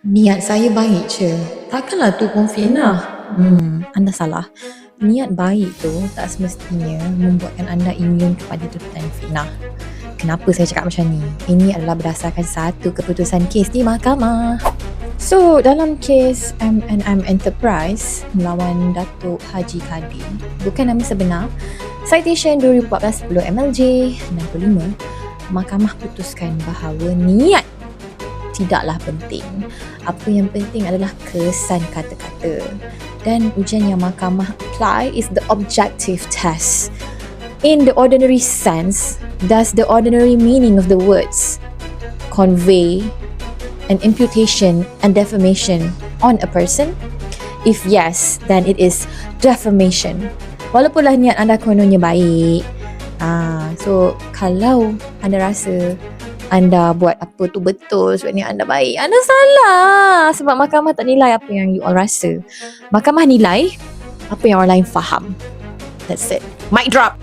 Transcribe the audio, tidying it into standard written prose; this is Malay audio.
Niat saya baik je. Takkanlah tu pun fitnah. Anda salah. Niat baik tu tak semestinya membuatkan anda imun kepada tuntutan fitnah. Kenapa saya cakap macam ni? Ini adalah berdasarkan satu keputusan kes di mahkamah. So, dalam kes M&M Enterprise melawan Datuk Haji Kadir, bukan nama sebenar, citation 2014 10 MLJ 65, mahkamah putuskan bahawa niat tidaklah penting. Apa yang penting adalah kesan kata-kata. Dan ujian yang mahkamah apply is the objective test. In the ordinary sense, does the ordinary meaning of the words convey an imputation and defamation on a person? If yes, then it is defamation. Walaupunlah niat anda kononnya baik. So, kalau anda rasa anda buat apa tu betul sebab niat anda baik, anda salah. Sebab mahkamah tak nilai apa yang you all rasa. Mahkamah nilai apa yang orang lain faham. That's it. Mic drop.